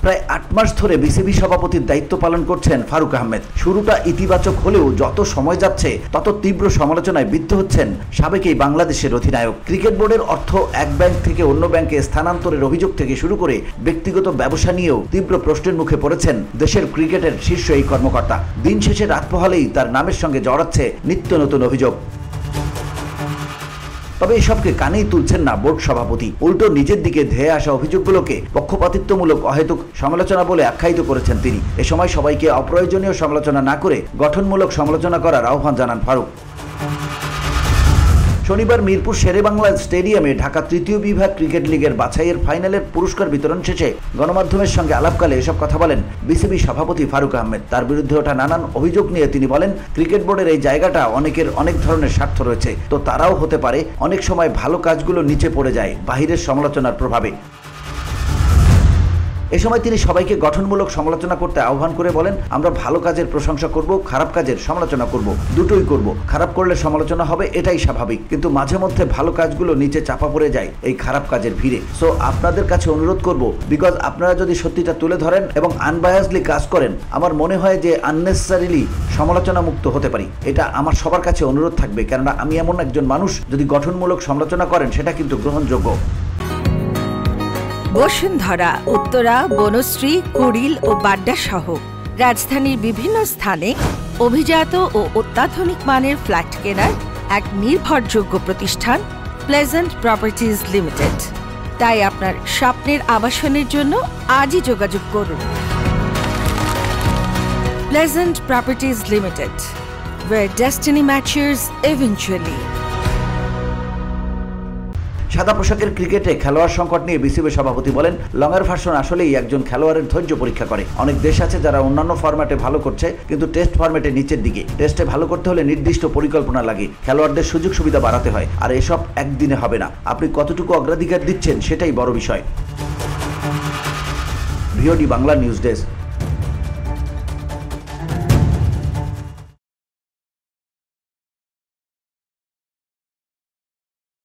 প্রায় 8 মাস ধরে বিসিবি সভাপতির দায়িত্ব পালন করছেন ফারুক আহমেদ। শুরুটা ইতিবাচক হলেও যত সময় যাচ্ছে তত তীব্র সমালোচনায় বিদ্ধ হচ্ছেন সাবেক এই বাংলাদেশের অধিনায়ক। ক্রিকেট বোর্ডের অর্থ এক ব্যাংক থেকে অন্য ব্যাংকে স্থানান্তরের অভিযোগ থেকে শুরু করে ব্যক্তিগত ব্যবসা নিয়েও তীব্র প্রশ্নের মুখে পড়েছেন দেশের ক্রিকেটের শীর্ষ এই কর্মকর্তা। দিন শেষে রাত পোহালেই তার নামের সঙ্গে জড়াচ্ছে নিত্য নতুন অভিযোগ। তবে এসবকে কানেই তুলছেন না বোর্ড সভাপতি, উল্টো নিজের দিকে ধেয়ে আসা অভিযোগগুলোকে পক্ষপাতিত্বমূলক অহেতুক সমালোচনা বলে আখ্যায়িত করেছেন তিনি। এ সময় সবাইকে অপ্রয়োজনীয় সমালোচনা না করে গঠনমূলক সমালোচনা করার আহ্বান জানান ফারুক। শনিবার মিরপুর শেরেবাংলা স্টেডিয়ামে ঢাকা তৃতীয় বিভাগ ক্রিকেট লিগের বাছাইয়ের ফাইনালের পুরস্কার বিতরণ শেষে গণমাধ্যমের সঙ্গে আলাপকালে এসব কথা বলেন বিসিবি সভাপতি ফারুক আহমেদ। তার বিরুদ্ধে ওঠা নানান অভিযোগ নিয়ে তিনি বলেন, ক্রিকেট বোর্ডের এই জায়গাটা অনেকের অনেক ধরনের স্বার্থ রয়েছে, তো তারাও হতে পারে অনেক সময় ভালো কাজগুলো নিচে পড়ে যায় বাহিরের সমালোচনার প্রভাবে। এ সময় তিনি সবাইকে গঠনমূলক সমালোচনা করতে আহ্বান করে বলেন, আমরা ভালো কাজের প্রশংসা করব, খারাপ কাজের সমালোচনা করব, দুটোই করব। খারাপ করলে সমালোচনা হবে, এটাই স্বাভাবিক, কিন্তু মাঝে মধ্যে ভালো কাজগুলো নিচে চাপা পড়ে যায় এই খারাপ কাজের ভিড়ে। সো আপনাদের কাছে অনুরোধ করব, বিকজ আপনারা যদি সত্যিটা তুলে ধরেন এবং আনবায়াসলি কাজ করেন, আমার মনে হয় যে আননেসেসারিলি সমালোচনা মুক্ত হতে পারি। এটা আমার সবার কাছে অনুরোধ থাকবে, কেননা আমি এমন একজন মানুষ, যদি গঠনমূলক সমালোচনা করেন সেটা কিন্তু গ্রহণযোগ্য। বসুন্ধরা, উত্তরা, বনশ্রী, কুড়িল ও বাড্ডা সহ রাজধানীর বিভিন্ন স্থানে অভিজাত ও অত্যাধুনিক মানের ফ্ল্যাট কেনার এক নির্ভরযোগ্য প্রতিষ্ঠান প্লেজেন্ট প্রপার্টিজ লিমিটেড। তাই আপনার স্বপ্নের আবাসনের জন্য আজই যোগাযোগ করুন। Pleasant properties limited, where destiny matches eventually। সাদা পোশাকের ক্রিকেটে খেলোয়াড় সংকট নিয়ে বিসিবি সভাপতি বলেন, লংয়ের ভার্সন আসলেই একজন খেলোয়াড়ের ধৈর্য পরীক্ষা করে। অনেক দেশ আছে যারা অন্যান্য ফরম্যাটে ভালো করছে, কিন্তু টেস্ট ফরম্যাটে নিচের দিকে। টেস্টে ভালো করতে হলে নির্দিষ্ট পরিকল্পনা লাগে, খেলোয়াড়দের সুযোগ সুবিধা বাড়াতে হয়, আর এসব একদিনে হবে না। আপনি কতটুকু অগ্রাধিকার দিচ্ছেন সেটাই বড় বিষয়। VOD Bangla news desk.